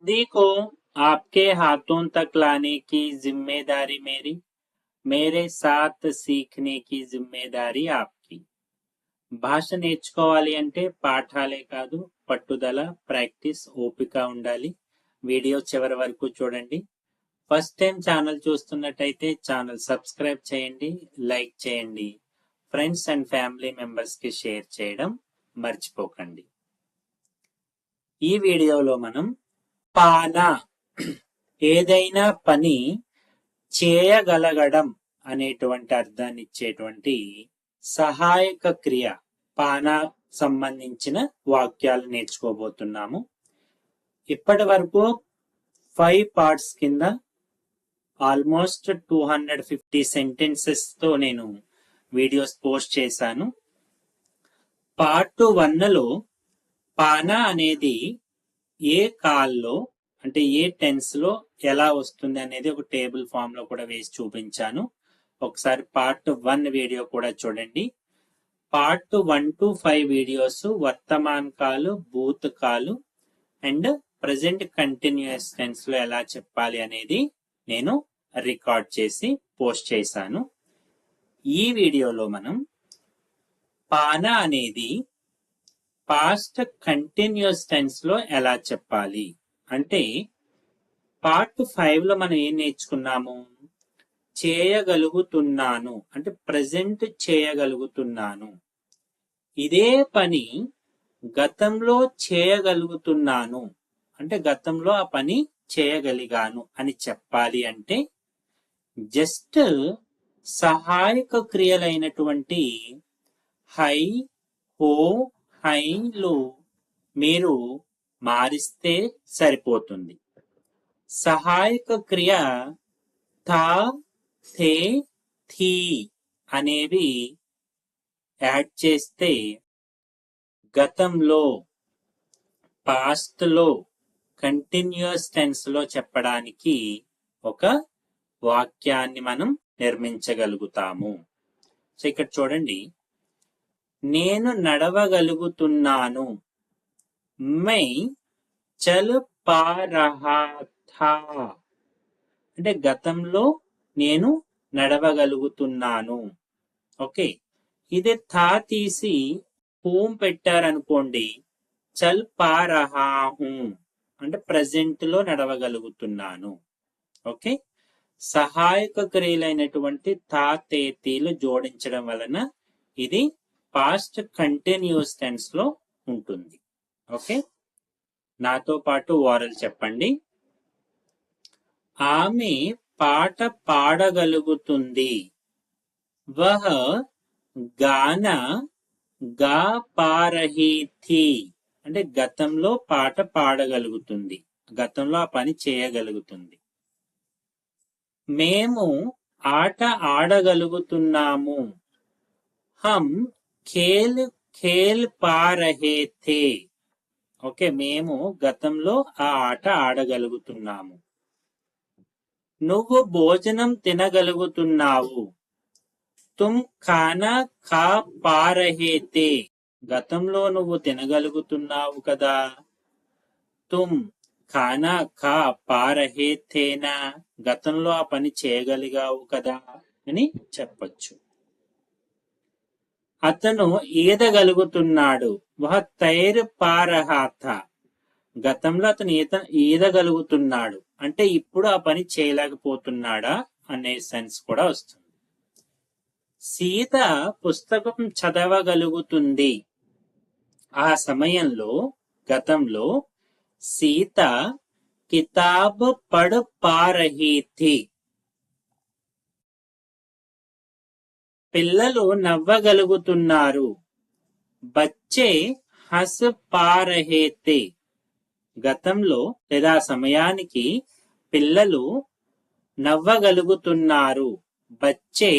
हिंदी को आपके हाथों तक लाने की जिम्मेदारी मेरी, मेरे साथ सीखने की जिम्मेदारी आपकी. భాష నేర్చుకోవాలి అంటే పాఠాలే కాదు, పట్టుదల, ప్రాక్టీస్, ఓపిక ఉండాలి. వీడియో చివరి వరకు చూడండి. ఫస్ట్ టైం ఛానల్ చూస్తున్నట్టయితే ఛానల్ సబ్స్క్రైబ్ చేయండి, లైక్ చేయండి, ఫ్రెండ్స్ అండ్ ఫ్యామిలీ మెంబర్స్ కి షేర్ చేయడం మర్చిపోకండి. ఈ వీడియోలో మనం పానా ఏదైనా పని చేయగలగడం అనేటువంటి అర్థాన్ని ఇచ్చేటువంటి సహాయక క్రియ పానా సంబంధించిన వాక్యాలు నేర్చుకోబోతున్నాము. ఇప్పటి వరకు 5 పార్ట్స్ కింద ఆల్మోస్ట్ 250 సెంటెన్సెస్ తో నేను వీడియోస్ పోస్ట్ చేశాను. పార్ట్ 1లో పానా అనేది ఏ కాల్లో అంటే ఏ టెన్స్ లో ఎలా వస్తుంది అనేది ఒక టేబుల్ ఫామ్ లో కూడా వేసి చూపించాను. ఒకసారి పార్ట్ 1 వీడియో కూడా చూడండి. పార్ట్ 1 to 5 వీడియోస్ వర్తమాన కాలు, భూత కాలు అండ్ ప్రెసెంట్ కంటిన్యూస్ టెన్స్ లో ఎలా చెప్పాలి అనేది నేను రికార్డ్ చేసి పోస్ట్ చేశాను. ఈ వీడియోలో మనం పానా అనేది పాస్ట్ కంటిన్యూస్ టెన్స్ లో ఎలా చెప్పాలి అంటే, పార్ట్ 5 లో మనం ఏం నేర్చుకున్నాము? చేయగలుగుతున్నాను అంటే ప్రెసెంట్ చేయగలుగుతున్నాను. ఇదే పని గతంలో చేయగలుగుతున్నాను అంటే గతంలో ఆ పని చేయగలిగాను అని చెప్పాలి అంటే జస్ట్ సహాయక క్రియలైనటువంటి హై, హో, హైలు మీరు మారిస్తే సరిపోతుంది. సహాయక క్రియ థా, థే, థీ అనేవి యాడ్ చేస్తే గతంలో, పాస్ట్ లో, కంటిన్యూస్ టెన్స్ లో చెప్పడానికి ఒక వాక్యాన్ని మనం నిర్మించగలుగుతాము. సో ఇక్కడ చూడండి, నేను నడవగలుగుతున్నాను. మై చల్ పా రహా థా అంటే గతంలో నేను నడవగలుగుతున్నాను. ఓకే, ఇదే థా తీసి హూం పెట్టారనుకోండి, చల్ పా రహా హూ అంటే ప్రెసెంట్ లో నడవగలుగుతున్నాను. ఓకే, సహాయక క్రియలైనటువంటి థా, తే, తీలు జోడించడం వలన ఇది పాస్ట్ కంటిన్యూస్ టెన్స్ లో ఉంటుంది. ఓకే, నాతో పాటు ఓరల్ చెప్పండి. ఆమె పాట పాడగలుగుతుంది. వహ గానా గా పా రహీ థీ అంటే గతంలో పాట పాడగలుగుతుంది, గతంలో ఆ పని చేయగలుగుతుంది. మేము ఆట ఆడగలుగుతున్నాము. హమ్ ఖేల్ ఖేల్ పా రహే థే ఓకే, మేము గతంలో ఆ ఆట ఆడగలుగుతున్నాము. నువ్వు భోజనం తినగలుగుతున్నావు. తుమ్ ఖానా ఖా పా రహే తే గతంలో నువ్వు తినగలుగుతున్నావు కదా. తుమ్ ఖానా ఖా పా రహే థేనా గతంలో ఆ పని చేయగలిగావు కదా అని చెప్పచ్చు. అతను ఈదగలుగుతున్నాడు. వహ తైర్ పా రహా థా గతంలో అతను ఈదగలుగుతున్నాడు అంటే ఇప్పుడు ఆ పని చేయలేకపోతున్నాడా అనే సెన్స్ కూడా వస్తుంది. సీత పుస్తకం చదవగలుగుతుంది. ఆ సమయంలో గతంలో సీత కితాబ్ పఢ్ పా రహీ థీ. పిల్లలు నవ్వగలుగుతున్నారు. బచ్చే హస్ పా రహే థే గతంలో లేదా సమయానికి పిల్లలు నవ్వగలుగుతున్నారు. బచ్చే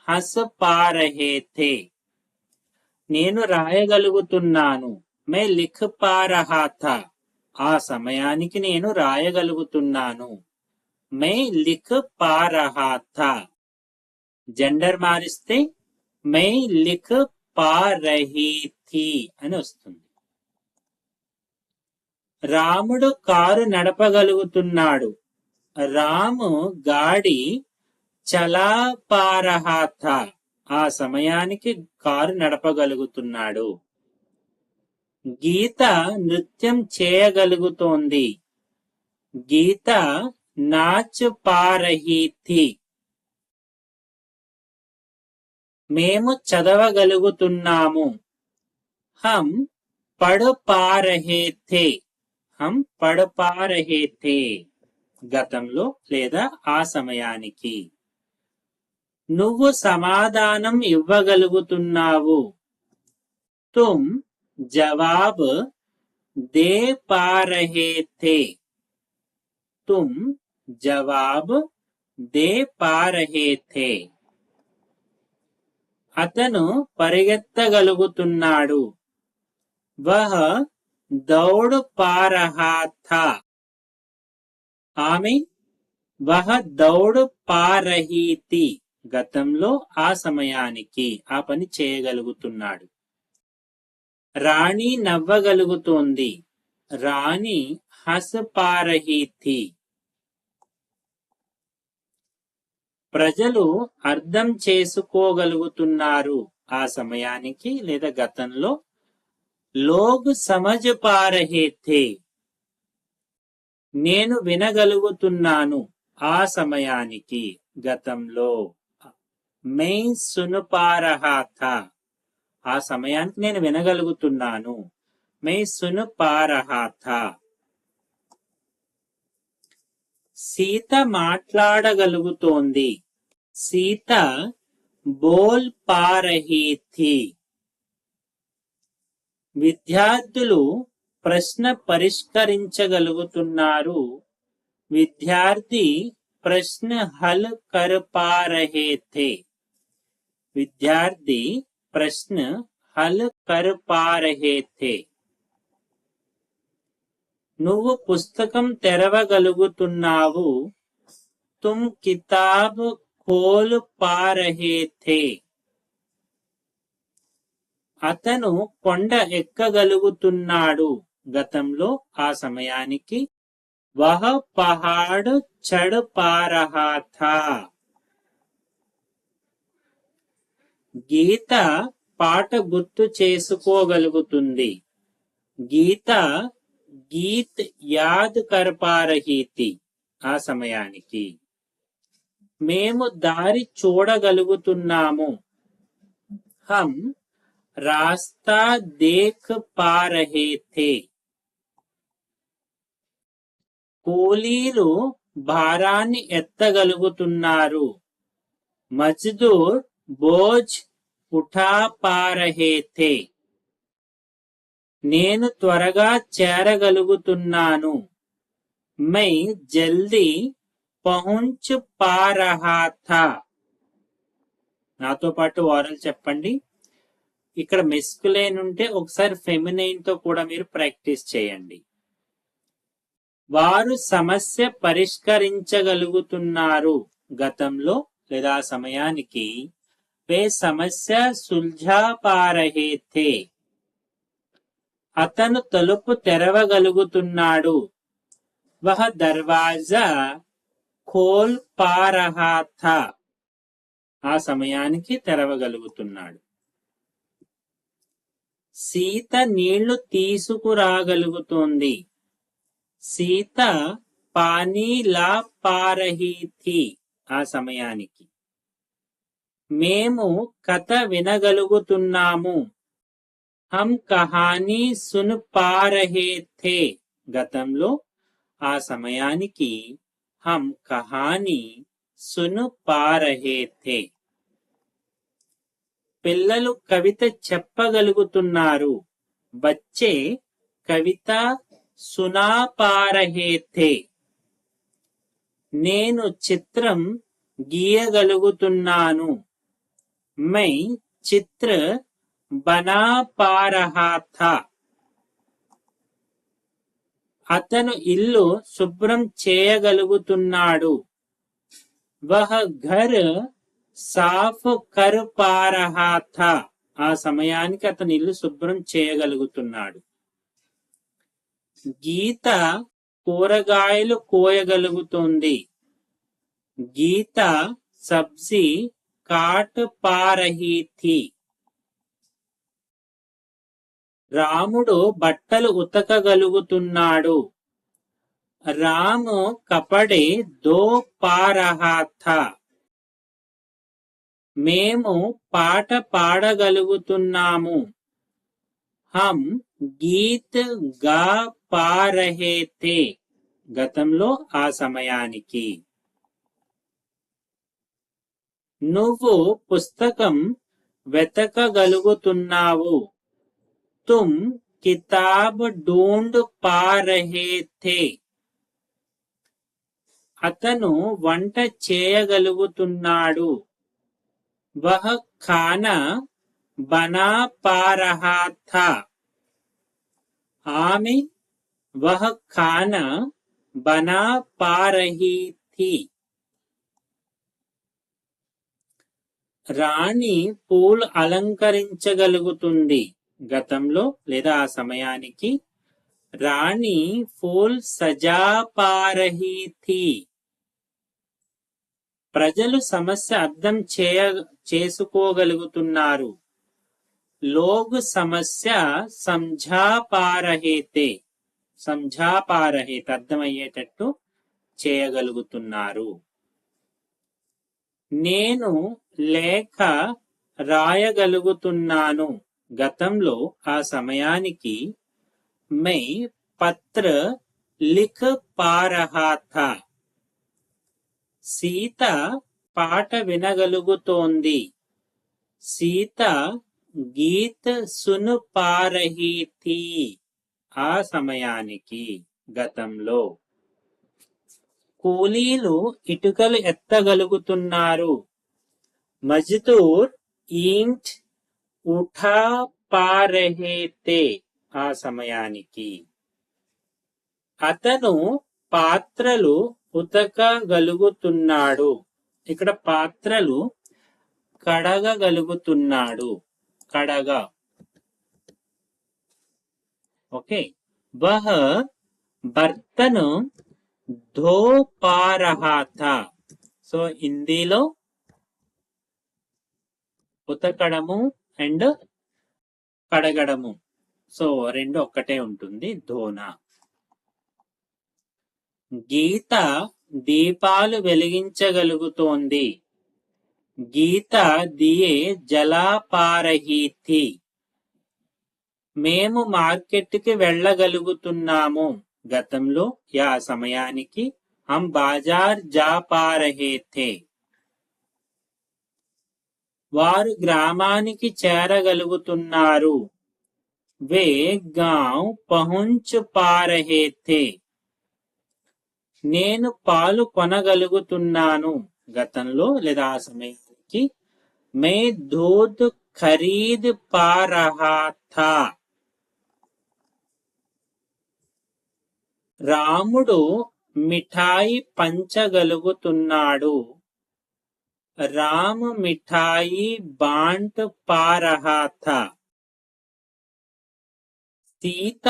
హస్ పా రహే థే. నేను రాయగలుగుతున్నాను. మే లిఖ్ పా రహా థా ఆ సమయానికి నేను రాయగలుగుతున్నాను. మే లిఖ్ పా రహా థా. జెండర్ మారిస్తే మే లిఖ్ పా రహీ థీ అని వస్తుంది. రాముడు కారు నడపగలుగుతున్నాడు. రాము గాడి చలా పా రహా థా. ఆ సమయానికి కారు నడపగలుగుతున్నాడు. గీత నృత్యం చేయగలుగుతోంది. గీత నాచ్ పా రహీ థీ. మేము చదవగలుగుతున్నాము. హమ్ పఢ్ పా రహే థే. హమ్ పఢ్ పా రహే థే. గతంలో లేదా ఆ సమయానికి. నువ్వు సమాధానం ఇవ్వగలుగుతున్నావు. తుమ్ జవాబ్ దే పా రహే థే. తుమ్ జవాబ్ దే పా రహే థే. అతను పరిగెత్తగలుగుతున్నాడు. వహ్ దౌడ్ పా రహా థా. ఆమె వహ్ దౌడ్ పా రహీ థీ. గతంలో ఆ సమయానికి ఆ పని చేయగలుగుతున్నాడు. రాణి నవ్వగలుగుతోంది. రాణి హస్ పా రహీ థీ. ప్రజలు అర్థం చేసుకోగలుగుతున్నారు. ఆ సమయానికి లేదా గతంలో. లోగ్ సమజ్ పా రహే థే. నేను వినగలుగుతున్నాను. ఆ సమయానికి గతంలో. మై సున్ పా రహా థా. ఆ సమయానికి నేను వినగలుగుతున్నాను. మై సున్ పా రహా థా. సీత మాట్లాడగలుగుతోంది. సీత బోల్ పా రహీ థీ. విద్యార్థులు ప్రశ్న పరిష్కరించగలుగుతున్నారు. విద్యార్థి ప్రశ్న హల్ కర్ పా రహే థే. విద్యార్థి ప్రశ్న హల్ కర్ పా రహే థే. నువ్వు పుస్తకం తెరవగలుగుతున్నావు. తుమ్ కితాబ్ ఖోల్ పా రహే థే. అతను కొండ ఎక్కగలుగుతున్నాడు. గతంలో ఆ సమయానికి. వహ్ పహాడ్ చఢ్ పా రహా థా. గీత పాట గుర్తు చేసుకోగలుగుతుంది. గీత గీత్ యాద్ కర్ పా రహీ థీ. ఆ సమయానికి. మేము దారి చూడగలుగుతున్నాము. హమ్ రాస్తా దేఖ్ పా రహే థే. కూలీలు భారాన్ని ఎత్తగలుగుతున్నారు. మజ్దూర్ బోఝ్ ఉఠా పా రహే థే. నేను త్వరగా చేరగలుగుతున్నాను. మై జల్దీ పహుంచ్ పా రహా థా. నాతో పాటు వారలు చెప్పండి. ఇక్కడ మెస్కులైన్ ఉంటే ఒకసారి ఫెమినైన్ తో కూడా మీరు ప్రాక్టీస్ చేయండి. వారు సమస్య పరిష్కరించగలుగుతున్నారు. గతంలో లేదా సమయానికి. వే సమస్య సుల్ఝా పా రహే థే. అతను తలుపు తెరవగలుగుతున్నాడు. వహ్ దర్వాజా ఖోల్ పా రహా థా. ఆ సమయానికి తెరవగలుగుతున్నాడు. సీత నీళ్లు తీసుకురాగలుగుతోంది. సీత పానీ లా పా రహీ థీ. ఆ సమయానికి. మేము కథ వినగలుగుతున్నాము. హమ్ కహానీ సున్ పా రహే థే. గతంలో ఆ సమయానికి. హమ్ కహానీ సున్ పా రహే థే. పిల్లలు కవిత చెప్పగలుగుతున్నారు. బచ్చే కవిత సునా పా రహే థే. నేను చిత్రం గీయగలుగుతున్నాను. మై చిత్ర బనా పా రహా థా. అతను ఇల్లు శుభ్రం చేయగలుగుతున్నాడు. వహ్ ఘర్ సాఫ్ కర్ పా రహా థా. ఆ సమయానికి అతను ఇల్లు శుభ్రం చేయగలుగుతున్నాడు. గీత కూరగాయలు కోయగలుగుతుంది. గీత సబ్జీ కాట్ పా రహీ థీ. రాముడు బట్టలు ఉతకగలుగుతున్నాడు. రామ్ కపడే దో పా రహా థా. మేము పాట పాడగలుగుతున్నాము. హమ్ గీత్ గా పా రహే థే. గతంలో ఆ సమయానికి. నువ్వు పుస్తకం వెతకగలుగుతున్నావు. తుమ్ కితాబ్ ఢూంఢ్ పా రహే థే. అతను వంట చేయగలుగుతున్నాడు. వహ్ ఖానా బనా పా రహా థా. ఆమె వహ్ ఖానా బనా పా రహీ థీ. రాణి పూలు అలంకరించగలుగుతుంది. గతంలో లేదా ఆ సమయానికి. రాణి ఫూల్ సజా పా రహీ థీ. ప్రజలు సమస్య అర్థం చేసుకోగలుగుతున్నారు. లోగ్ సమస్య సంఝా పా రహే థే. సంఝా పా రహే థే అర్థమయ్యేటట్టు చేయగలుగుతున్నారు. నేను లేఖ రాయగలుగుతున్నాను. గతంలో ఆ సమయానికి. మై పత్ర లిఖ్ పా రహా థా. సీత పాట వినగలుగుతోంది. సీత గీత్ సున్ పా రహీ థీ. ఆ సమయానికి. గతంలో. కూలీలు ఇటుకలు ఎత్తగలుగుతున్నారు. మజ్దూర్ ఈంట్ ఉఠా పా రహే థే. ఆ సమయానికి. అతను పాత్రలు ఉతకగలుగుతున్నాడు. ఇక్కడ పాత్రలు కడగగలుగుతున్నాడు. కడగ. ఓకే. వహ్ బర్తన్ ధో పా రహా థా. సో హిందీలో ఉతకడము అండ్ కడగడము. సో రెండు ఒక్కటే ఉంటుంది. ధోనా. గీత దీపాలు వెలిగించగలుగుతోంది. గీత దియే జలా పా రహీ థీ. మేము మార్కెట్కి వెళ్ళగలుగుతున్నాము. గతంలో యా సమయానికి. హమ్ బాజార్ జా పా రహే థే. వారు గ్రామానికి చేరగలుగుతున్నారు. వే గాంవ్ పహుంచ్ పా రహే థే. నేను పాలు కొనగలుగుతున్నాను. గతంలో లేదా ఆ సమయానికి. మే దూద్ ఖరీద్ పా రహా థా. రాముడు మిఠాయి పంచగలుగుతున్నాడు. రామ్ మిఠాయి బాంట్ పా రహా థా. సీత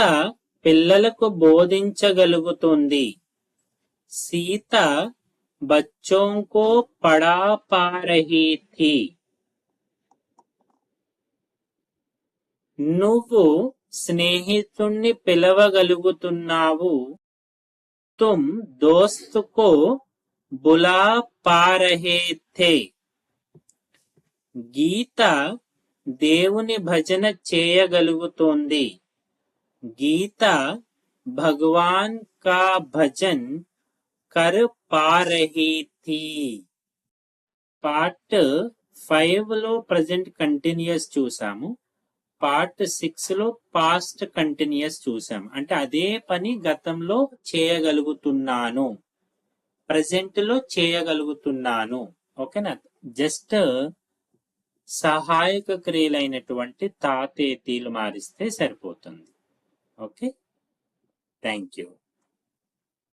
పిల్లలకు బోధించగలుగుతుంది. సీత బచ్చోं को పడా పా రహీ థీ. నువ్వు స్నేహితుణ్ణి పిలవగలుగుతున్నావు. తుమ్ దోస్త్ కో బులా పా రహే థే. గీత దేవుని భజన చేయగలుగుతోంది. గీత భగవాన్ కా భజన్ కర్ పా రహీ థీ. పార్ట్ 5 లో ప్రజెంట్ కంటిన్యూస్ చూసాము. పార్ట్ 6 లో పాస్ట్ కంటిన్యూస్ చూసాము. అంటే అదే పని గతంలో చేయగలుగుతున్నాను, ప్రజెంట్ లో చేయగలుగుతున్నాను. ఓకేనా. జస్ట్ సహాయక క్రియలైనటువంటి తాతేతీలు మారిస్తే సరిపోతుంది. ఓకే. Thank you.